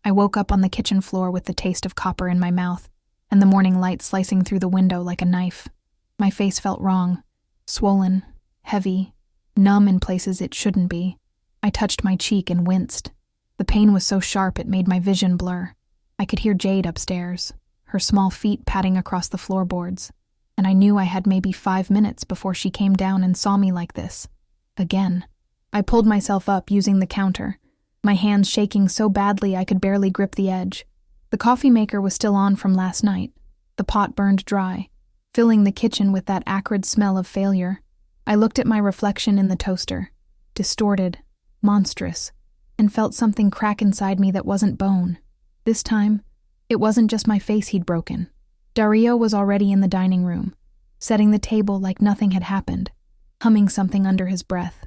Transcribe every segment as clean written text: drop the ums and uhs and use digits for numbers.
I woke up on the kitchen floor with the taste of copper in my mouth and the morning light slicing through the window like a knife. My face felt wrong, swollen, heavy, numb in places it shouldn't be. I touched my cheek and winced. The pain was so sharp it made my vision blur. I could hear Jade upstairs, her small feet patting across the floorboards, and I knew I had maybe 5 minutes before she came down and saw me like this. Again. I pulled myself up using the counter, my hands shaking so badly I could barely grip the edge. The coffee maker was still on from last night. The pot burned dry, filling the kitchen with that acrid smell of failure. I looked at my reflection in the toaster, distorted, monstrous, and felt something crack inside me that wasn't bone. This time, it wasn't just my face he'd broken. Dario was already in the dining room, setting the table like nothing had happened, humming something under his breath.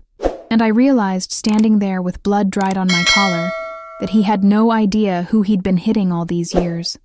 And I realized, standing there with blood dried on my collar, that he had no idea who he'd been hitting all these years.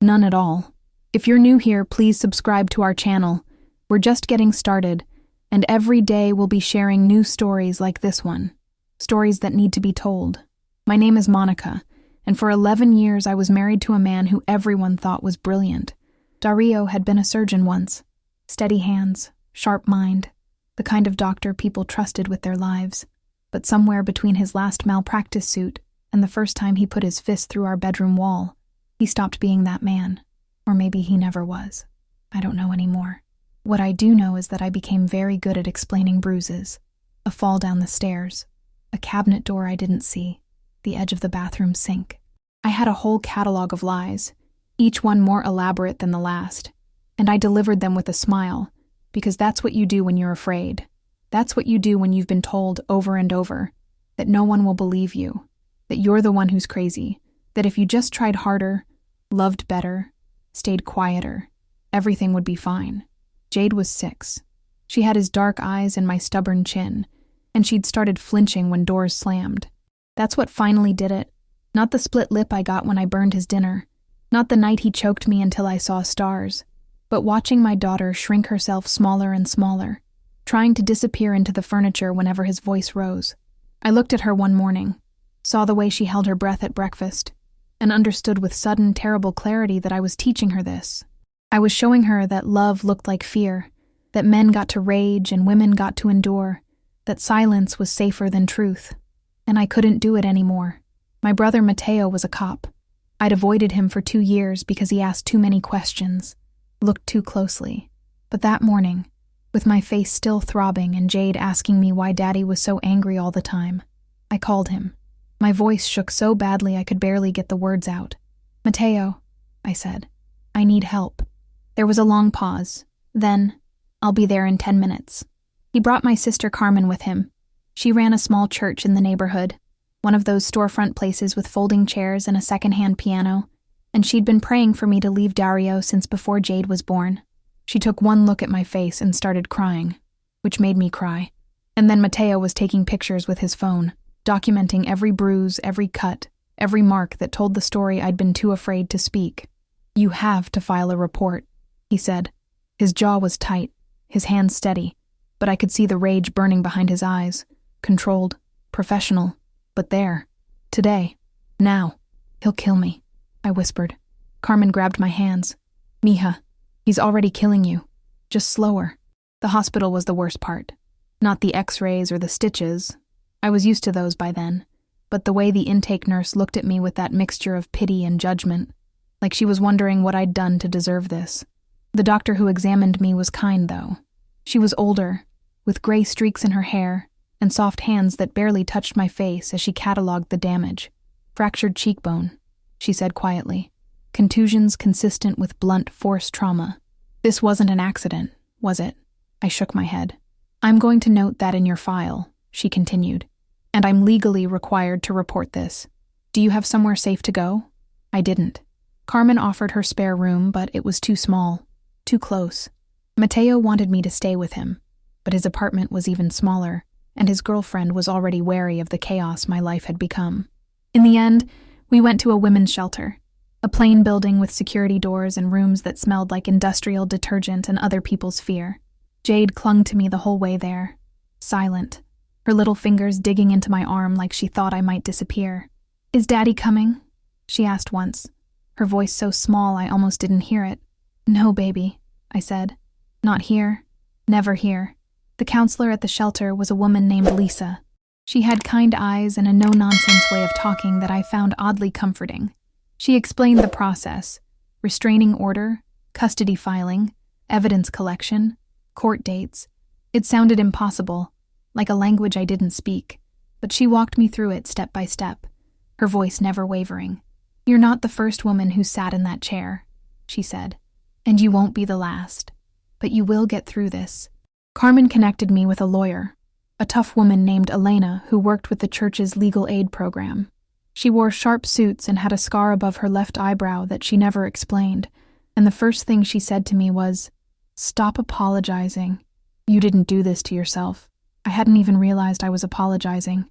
None at all. If you're new here, please subscribe to our channel. We're just getting started, and every day we'll be sharing new stories like this one. Stories that need to be told. My name is Monica, and for 11 years I was married to a man who everyone thought was brilliant. Dario had been a surgeon once. Steady hands, sharp mind, the kind of doctor people trusted with their lives. But somewhere between his last malpractice suit and the first time he put his fist through our bedroom wall, he stopped being that man. Or maybe he never was. I don't know anymore. What I do know is that I became very good at explaining bruises. A fall down the stairs, a cabinet door I didn't see, the edge of the bathroom sink. I had a whole catalog of lies, each one more elaborate than the last, and I delivered them with a smile, because that's what you do when you're afraid. That's what you do when you've been told over and over that no one will believe you, that you're the one who's crazy, that if you just tried harder, loved better, stayed quieter, everything would be fine. Jade was 6. She had his dark eyes and my stubborn chin, and she'd started flinching when doors slammed. That's what finally did it. Not the split lip I got when I burned his dinner, not the night he choked me until I saw stars, but watching my daughter shrink herself smaller and smaller, trying to disappear into the furniture whenever his voice rose. I looked at her one morning, saw the way she held her breath at breakfast, and understood with sudden, terrible clarity that I was teaching her this. I was showing her that love looked like fear, that men got to rage and women got to endure, that silence was safer than truth. And I couldn't do it anymore. My brother Matteo was a cop. I'd avoided him for 2 years because he asked too many questions, looked too closely. But that morning, with my face still throbbing and Jade asking me why Daddy was so angry all the time, I called him. My voice shook so badly I could barely get the words out. "Matteo," I said, "I need help." There was a long pause. Then, "I'll be there in 10 minutes. He brought my sister Carmen with him. She ran a small church in the neighborhood, one of those storefront places with folding chairs and a second-hand piano, and she'd been praying for me to leave Dario since before Jade was born. She took one look at my face and started crying, which made me cry. And then Matteo was taking pictures with his phone, documenting every bruise, every cut, every mark that told the story I'd been too afraid to speak. "You have to file a report," he said. His jaw was tight, his hands steady, but I could see the rage burning behind his eyes. Controlled, professional, but there. Today. Now. "He'll kill me," I whispered. Carmen grabbed my hands. "Mija, he's already killing you. Just slower." The hospital was the worst part. Not the x-rays or the stitches. I was used to those by then. But the way the intake nurse looked at me with that mixture of pity and judgment, like she was wondering what I'd done to deserve this. The doctor who examined me was kind, though. She was older, with gray streaks in her hair, and soft hands that barely touched my face as she cataloged the damage. "Fractured cheekbone," she said quietly. "Contusions consistent with blunt force trauma. This wasn't an accident, was it?" I shook my head. "I'm going to note that in your file," she continued. "And I'm legally required to report this. Do you have somewhere safe to go?" I didn't. Carmen offered her spare room, but it was too small, too close. Matteo wanted me to stay with him, but his apartment was even smaller, and his girlfriend was already wary of the chaos my life had become. In the end, we went to a women's shelter, a plain building with security doors and rooms that smelled like industrial detergent and other people's fear. Jade clung to me the whole way there, silent, her little fingers digging into my arm like she thought I might disappear. "Is Daddy coming?" she asked once, her voice so small I almost didn't hear it. No, baby, I said. Not here. Never here. The counselor at the shelter was a woman named Lisa. She had kind eyes and a no-nonsense way of talking that I found oddly comforting. She explained the process: restraining order, custody filing, evidence collection, court dates. It sounded impossible, like a language I didn't speak, but she walked me through it step by step, her voice never wavering. You're not the first woman who sat in that chair, she said, and you won't be the last. But you will get through this. Carmen connected me with a lawyer, a tough woman named Elena who worked with the church's legal aid program. She wore sharp suits and had a scar above her left eyebrow that she never explained, and the first thing she said to me was, "Stop apologizing. You didn't do this to yourself." I hadn't even realized I was apologizing.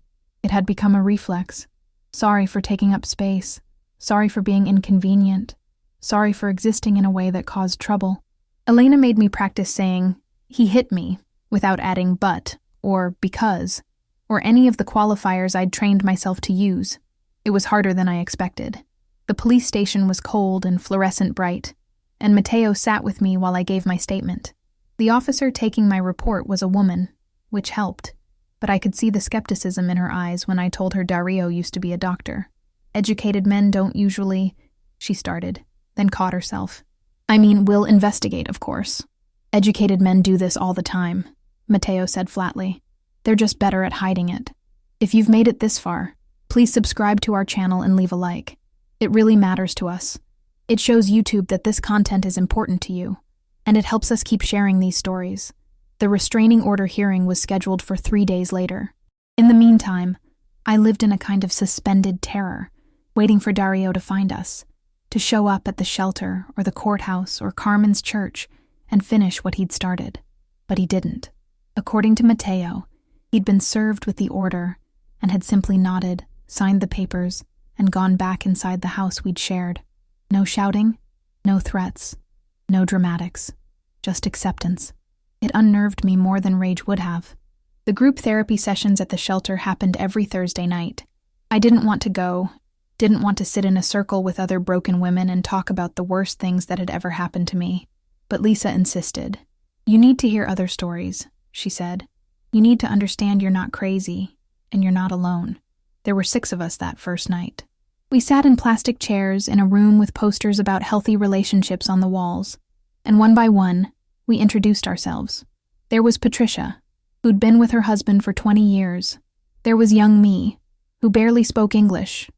It had become a reflex. Sorry for taking up space. Sorry for being inconvenient. Sorry for existing in a way that caused trouble. Elena made me practice saying, "He hit me," without adding "but," or "because," or any of the qualifiers I'd trained myself to use. It was harder than I expected. The police station was cold and fluorescent bright, and Mateo sat with me while I gave my statement. The officer taking my report was a woman, which helped, but I could see the skepticism in her eyes when I told her Dario used to be a doctor. Educated men don't usually, she started, then caught herself. I mean, we'll investigate, of course. Educated men do this all the time, Mateo said flatly. They're just better at hiding it. If you've made it this far, please subscribe to our channel and leave a like. It really matters to us. It shows YouTube that this content is important to you, and it helps us keep sharing these stories. The restraining order hearing was scheduled for 3 days later. In the meantime, I lived in a kind of suspended terror, waiting for Dario to find us, to show up at the shelter or the courthouse or Carmen's church and finish what he'd started. But he didn't. According to Mateo, he'd been served with the order and had simply nodded, signed the papers, and gone back inside the house we'd shared. No shouting, no threats, no dramatics, just acceptance. It unnerved me more than rage would have. The group therapy sessions at the shelter happened every Thursday night. I didn't want to go, didn't want to sit in a circle with other broken women and talk about the worst things that had ever happened to me. But Lisa insisted. You need to hear other stories, she said. You need to understand you're not crazy, and you're not alone. There were 6 of us that first night. We sat in plastic chairs in a room with posters about healthy relationships on the walls, and one by one, we introduced ourselves. There was Patricia, who'd been with her husband for 20 years. There was young me, who barely spoke English,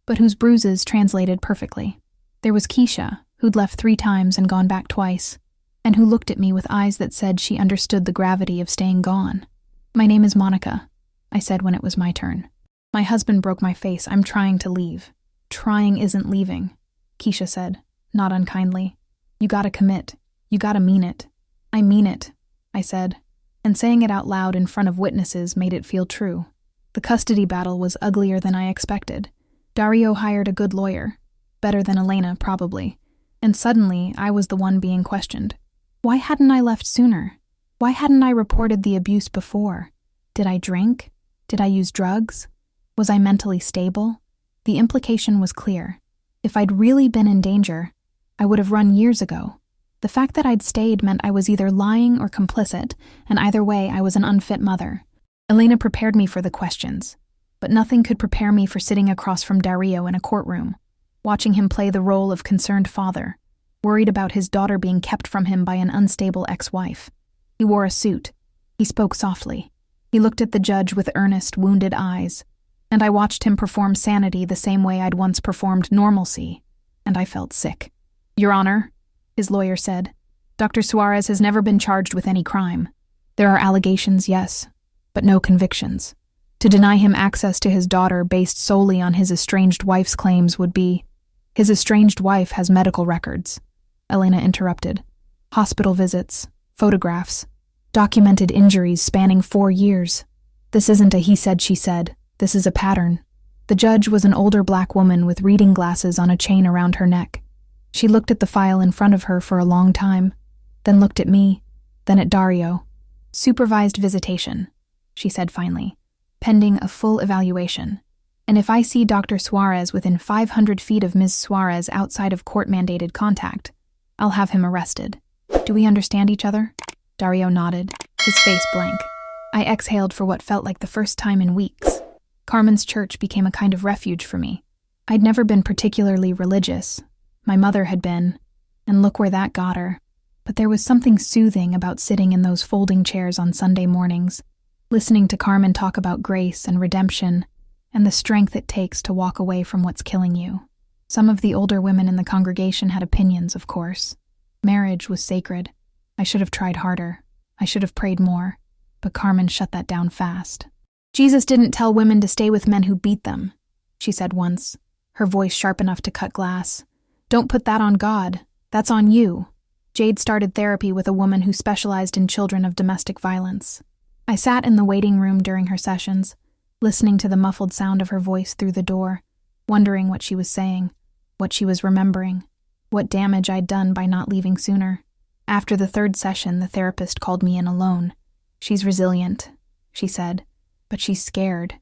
but whose bruises translated perfectly. There was Keisha, who'd left 3 times and gone back twice, and who looked at me with eyes that said she understood the gravity of staying gone. My name is Monica, I said when it was my turn. My husband broke my face. I'm trying to leave. Trying isn't leaving, Keisha said, not unkindly. You gotta commit. You gotta mean it. I mean it, I said, and saying it out loud in front of witnesses made it feel true. The custody battle was uglier than I expected. Dario hired a good lawyer, better than Elena probably, and suddenly I was the one being questioned. Why hadn't I left sooner? Why hadn't I reported the abuse before? Did I drink? Did I use drugs? Was I mentally stable? The implication was clear. If I'd really been in danger, I would have run years ago. The fact that I'd stayed meant I was either lying or complicit, and either way I was an unfit mother. Elena prepared me for the questions, but nothing could prepare me for sitting across from Dario in a courtroom, watching him play the role of concerned father, worried about his daughter being kept from him by an unstable ex-wife. He wore a suit. He spoke softly. He looked at the judge with earnest, wounded eyes, and I watched him perform sanity the same way I'd once performed normalcy, and I felt sick. Your Honor, his lawyer said, Dr. Suarez has never been charged with any crime. There are allegations, yes, but no convictions. To deny him access to his daughter based solely on his estranged wife's claims would be... His estranged wife has medical records, Elena interrupted. Hospital visits, photographs, documented injuries spanning 4 years. This isn't a he said, she said. This is a pattern. The judge was an older black woman with reading glasses on a chain around her neck. She looked at the file in front of her for a long time, then looked at me, then at Dario. Supervised visitation, she said finally, pending a full evaluation. And if I see Dr. Suarez within 500 feet of Ms. Suarez outside of court-mandated contact, I'll have him arrested. Do we understand each other? Dario nodded, his face blank. I exhaled for what felt like the first time in weeks. Carmen's church became a kind of refuge for me. I'd never been particularly religious. My mother had been, and look where that got her. But there was something soothing about sitting in those folding chairs on Sunday mornings, listening to Carmen talk about grace and redemption, and the strength it takes to walk away from what's killing you. Some of the older women in the congregation had opinions, of course. Marriage was sacred. I should have tried harder. I should have prayed more. But Carmen shut that down fast. Jesus didn't tell women to stay with men who beat them, she said once, her voice sharp enough to cut glass. Don't put that on God. That's on you. Jade started therapy with a woman who specialized in children of domestic violence. I sat in the waiting room during her sessions, listening to the muffled sound of her voice through the door, wondering what she was saying, what she was remembering, what damage I'd done by not leaving sooner. After the third session, the therapist called me in alone. She's resilient, she said, but she's scared.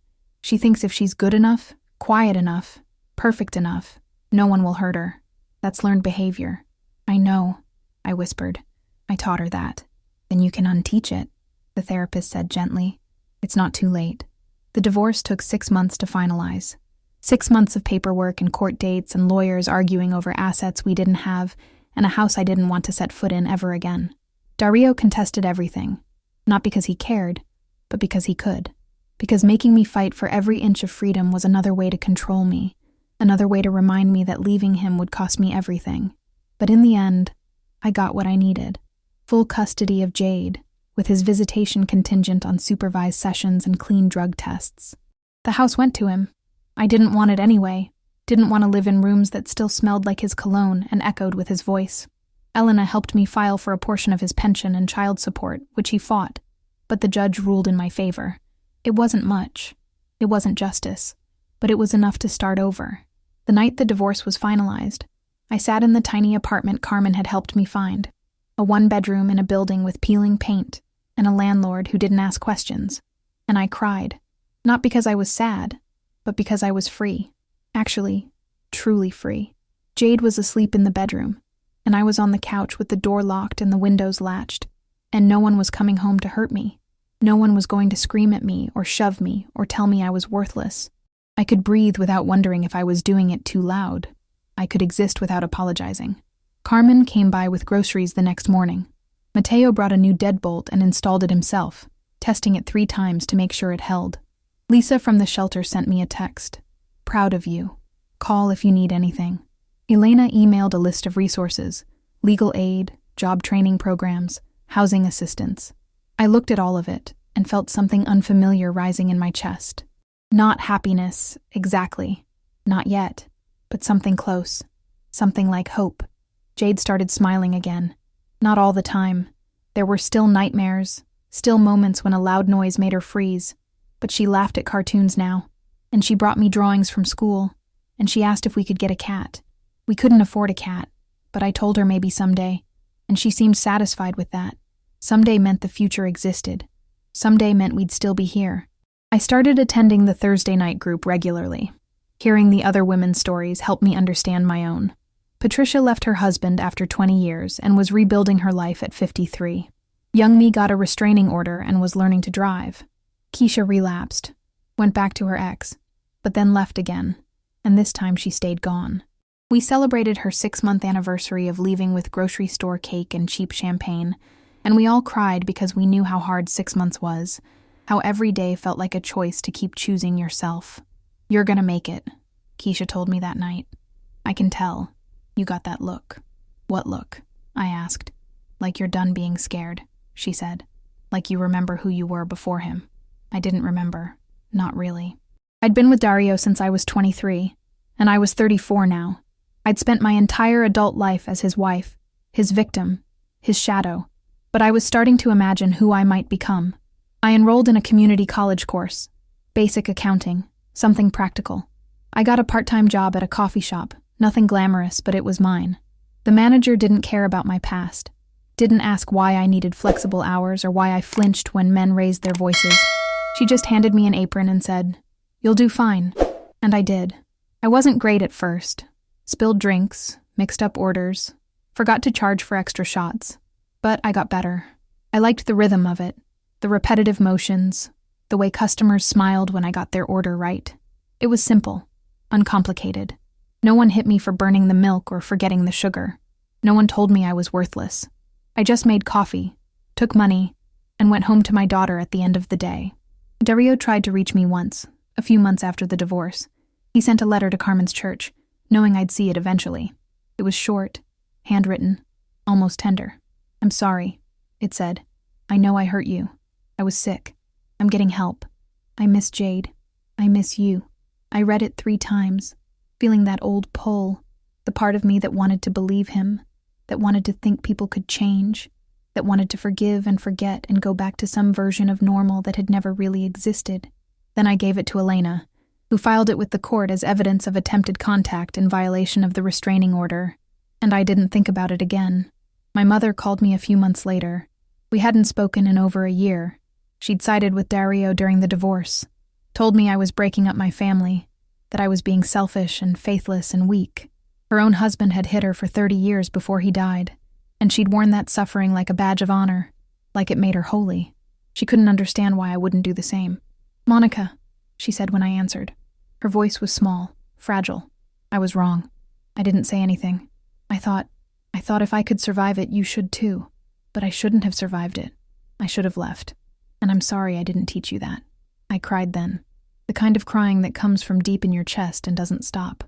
She thinks if she's good enough, quiet enough, perfect enough, no one will hurt her. That's learned behavior. I know, I whispered. I taught her that. Then you can unteach it, the therapist said gently. It's not too late. The divorce took 6 months to finalize. 6 months of paperwork and court dates and lawyers arguing over assets we didn't have and a house I didn't want to set foot in ever again. Dario contested everything, not because he cared, but because he could. Because making me fight for every inch of freedom was another way to control me, another way to remind me that leaving him would cost me everything. But in the end, I got what I needed. Full custody of Jade, with his visitation contingent on supervised sessions and clean drug tests. The house went to him. I didn't want it anyway. Didn't want to live in rooms that still smelled like his cologne and echoed with his voice. Elena helped me file for a portion of his pension and child support, which he fought, but the judge ruled in my favor. It wasn't much. It wasn't justice, but it was enough to start over. The night the divorce was finalized, I sat in the tiny apartment Carmen had helped me find, a 1-bedroom in a building with peeling paint and a landlord who didn't ask questions, and I cried, not because I was sad, but because I was free. Actually, truly free. Jade was asleep in the bedroom, and I was on the couch with the door locked and the windows latched, and no one was coming home to hurt me. No one was going to scream at me or shove me or tell me I was worthless. I could breathe without wondering if I was doing it too loud. I could exist without apologizing. Carmen came by with groceries the next morning. Mateo brought a new deadbolt and installed it himself, testing it 3 times to make sure it held. Lisa from the shelter sent me a text. Proud of you. Call if you need anything. Elena emailed a list of resources: legal aid, job training programs, housing assistance. I looked at all of it and felt something unfamiliar rising in my chest. Not happiness, exactly. Not yet. But something close. Something like hope. Jade started smiling again. Not all the time. There were still nightmares, still moments when a loud noise made her freeze. But she laughed at cartoons now. And she brought me drawings from school. And she asked if we could get a cat. We couldn't afford a cat, but I told her maybe someday. And she seemed satisfied with that. Someday meant the future existed. Someday meant we'd still be here. I started attending the Thursday night group regularly. Hearing the other women's stories helped me understand my own. Patricia left her husband after 20 years and was rebuilding her life at 53. Young me got a restraining order and was learning to drive. Keisha relapsed, went back to her ex, but then left again, and this time she stayed gone. We celebrated her 6-month anniversary of leaving with grocery store cake and cheap champagne, and we all cried because we knew how hard 6 months was, how every day felt like a choice to keep choosing yourself. You're gonna make it, Keisha told me that night. I can tell. You got that look. What look? I asked. Like you're done being scared, she said. Like you remember who you were before him. I didn't remember. Not really. I'd been with Dario since I was 23, and I was 34 now. I'd spent my entire adult life as his wife, his victim, his shadow, but I was starting to imagine who I might become. I enrolled in a community college course, basic accounting, something practical. I got a part-time job at a coffee shop, nothing glamorous, but it was mine. The manager didn't care about my past, didn't ask why I needed flexible hours or why I flinched when men raised their voices. She just handed me an apron and said, "You'll do fine." And I did. I wasn't great at first. Spilled drinks, mixed up orders, forgot to charge for extra shots. But I got better. I liked the rhythm of it, the repetitive motions, the way customers smiled when I got their order right. It was simple, uncomplicated. No one hit me for burning the milk or forgetting the sugar. No one told me I was worthless. I just made coffee, took money, and went home to my daughter at the end of the day. Dario tried to reach me once, a few months after the divorce. He sent a letter to Carmen's church, knowing I'd see it eventually. It was short, handwritten, almost tender. "I'm sorry," it said. "I know I hurt you. I was sick. I'm getting help. I miss Jade. I miss you." I read it 3 times, feeling that old pull, the part of me that wanted to believe him, that wanted to think people could change, that wanted to forgive and forget and go back to some version of normal that had never really existed. Then I gave it to Elena, who filed it with the court as evidence of attempted contact in violation of the restraining order, and I didn't think about it again. My mother called me a few months later. We hadn't spoken in over a year. She'd sided with Dario during the divorce, told me I was breaking up my family, that I was being selfish and faithless and weak. Her own husband had hit her for 30 years before he died, and she'd worn that suffering like a badge of honor, like it made her holy. She couldn't understand why I wouldn't do the same. "Monica," she said when I answered. Her voice was small, fragile. I was wrong. I didn't say anything. I thought if I could survive it, you should too. But I shouldn't have survived it. I should have left. And I'm sorry I didn't teach you that. I cried then. The kind of crying that comes from deep in your chest and doesn't stop.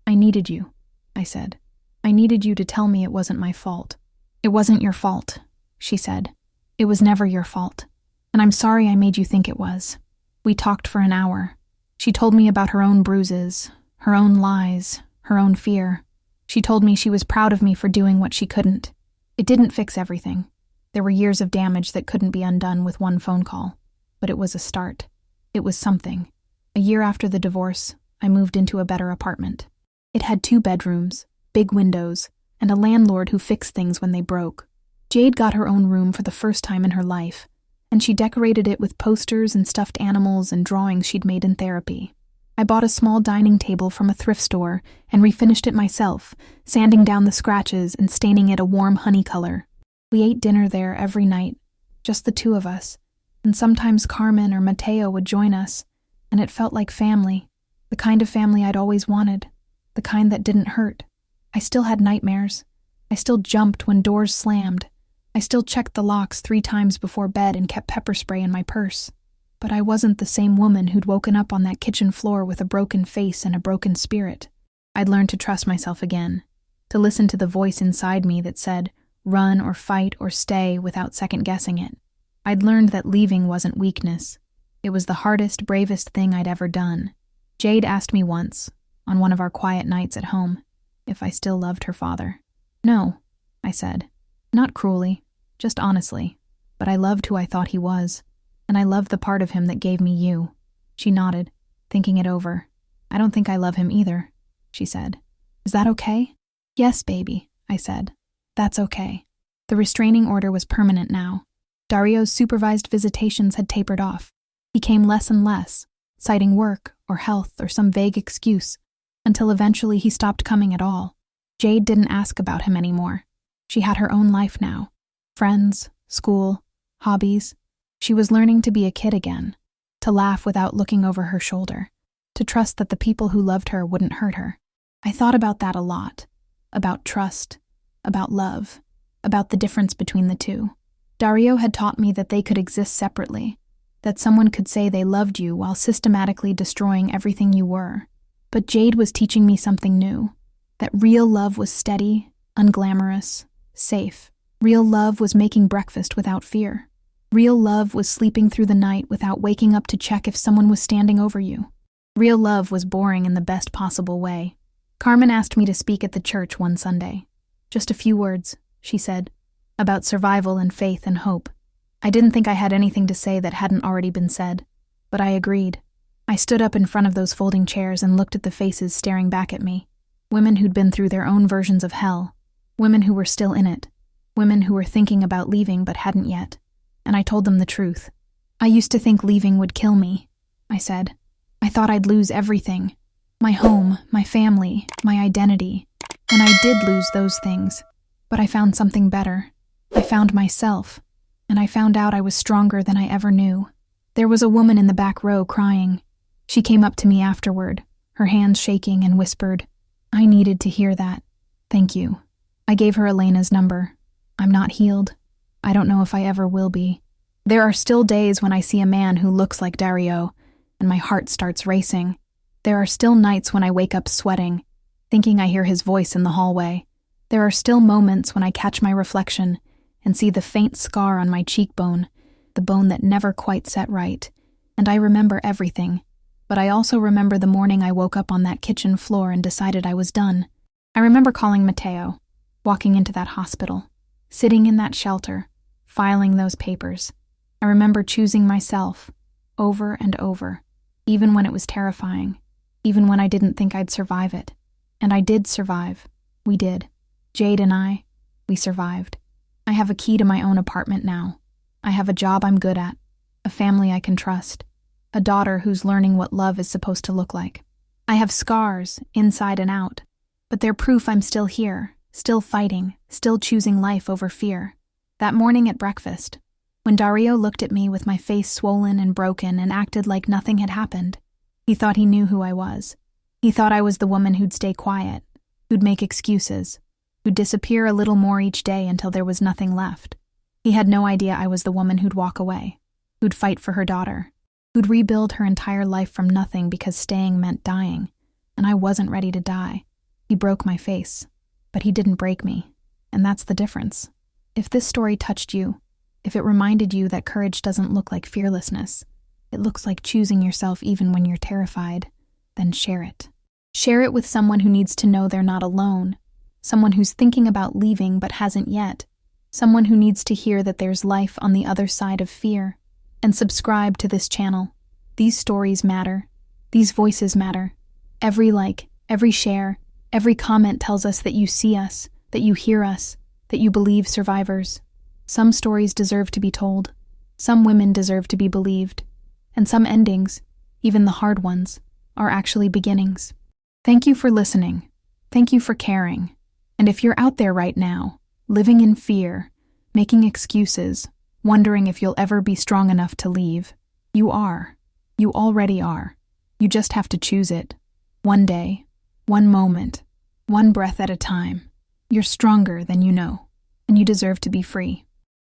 "I needed you," I said. "I needed you to tell me it wasn't my fault." "It wasn't your fault," she said. "It was never your fault. And I'm sorry I made you think it was." We talked for an hour. She told me about her own bruises, her own lies, her own fear. She told me she was proud of me for doing what she couldn't. It didn't fix everything. There were years of damage that couldn't be undone with one phone call. But it was a start. It was something. A year after the divorce, I moved into a better apartment. It had 2 bedrooms, big windows, and a landlord who fixed things when they broke. Jade got her own room for the first time in her life, and she decorated it with posters and stuffed animals and drawings she'd made in therapy. I bought a small dining table from a thrift store and refinished it myself, sanding down the scratches and staining it a warm honey color. We ate dinner there every night, just the 2 of us, and sometimes Carmen or Mateo would join us, and it felt like family, the kind of family I'd always wanted, the kind that didn't hurt. I still had nightmares. I still jumped when doors slammed. I still checked the locks 3 times before bed and kept pepper spray in my purse. But I wasn't the same woman who'd woken up on that kitchen floor with a broken face and a broken spirit. I'd learned to trust myself again, to listen to the voice inside me that said, run or fight or stay without second-guessing it. I'd learned that leaving wasn't weakness. It was the hardest, bravest thing I'd ever done. Jade asked me once, on one of our quiet nights at home, if I still loved her father. "No," I said. Not cruelly, just honestly. But I loved who I thought he was. And I loved the part of him that gave me you. She nodded, thinking it over. "I don't think I love him either," she said. "Is that okay?" "Yes, baby," I said. "That's okay." The restraining order was permanent now. Dario's supervised visitations had tapered off. He came less and less, citing work or health or some vague excuse, until eventually he stopped coming at all. Jade didn't ask about him anymore. She had her own life now. Friends, school, hobbies. She was learning to be a kid again, to laugh without looking over her shoulder, to trust that the people who loved her wouldn't hurt her. I thought about that a lot, about trust, about love, about the difference between the 2. Dario had taught me that they could exist separately, that someone could say they loved you while systematically destroying everything you were. But Jade was teaching me something new, that real love was steady, unglamorous, safe. Real love was making breakfast without fear. Real love was sleeping through the night without waking up to check if someone was standing over you. Real love was boring in the best possible way. Carmen asked me to speak at the church one Sunday. "Just a few words," she said, "about survival and faith and hope." I didn't think I had anything to say that hadn't already been said, but I agreed. I stood up in front of those folding chairs and looked at the faces staring back at me. Women who'd been through their own versions of hell. Women who were still in it. Women who were thinking about leaving but hadn't yet. And I told them the truth. "I used to think leaving would kill me," I said. "I thought I'd lose everything. My home, my family, my identity. And I did lose those things. But I found something better. I found myself. And I found out I was stronger than I ever knew. There was a woman in the back row crying. She came up to me afterward, her hands shaking, and whispered, "I needed to hear that. Thank you." I gave her Elena's number. I'm not healed. I don't know if I ever will be. There are still days when I see a man who looks like Dario, and my heart starts racing. There are still nights when I wake up sweating, thinking I hear his voice in the hallway. There are still moments when I catch my reflection and see the faint scar on my cheekbone, the bone that never quite set right. And I remember everything. But I also remember the morning I woke up on that kitchen floor and decided I was done. I remember calling Matteo, walking into that hospital, sitting in that shelter, filing those papers. I remember choosing myself, over and over, even when it was terrifying, even when I didn't think I'd survive it. And I did survive. We did. Jade and I, we survived. I have a key to my own apartment now. I have a job I'm good at, a family I can trust, a daughter who's learning what love is supposed to look like. I have scars, inside and out, but they're proof I'm still here, still fighting, still choosing life over fear. That morning at breakfast, when Dario looked at me with my face swollen and broken and acted like nothing had happened, he thought he knew who I was. He thought I was the woman who'd stay quiet, who'd make excuses, who'd disappear a little more each day until there was nothing left. He had no idea I was the woman who'd walk away, who'd fight for her daughter, who'd rebuild her entire life from nothing because staying meant dying, and I wasn't ready to die. He broke my face, but he didn't break me, and that's the difference. If this story touched you, if it reminded you that courage doesn't look like fearlessness, it looks like choosing yourself even when you're terrified, then share it. Share it with someone who needs to know they're not alone, someone who's thinking about leaving but hasn't yet, someone who needs to hear that there's life on the other side of fear. And subscribe to this channel. These stories matter. These voices matter. Every like, every share, every comment tells us that you see us, that you hear us, that you believe survivors. Some stories deserve to be told. Some women deserve to be believed. And some endings, even the hard ones, are actually beginnings. Thank you for listening. Thank you for caring. And if you're out there right now, living in fear, making excuses, wondering if you'll ever be strong enough to leave, you are. You already are. You just have to choose it. One day, one moment, one breath at a time. You're stronger than you know, and you deserve to be free.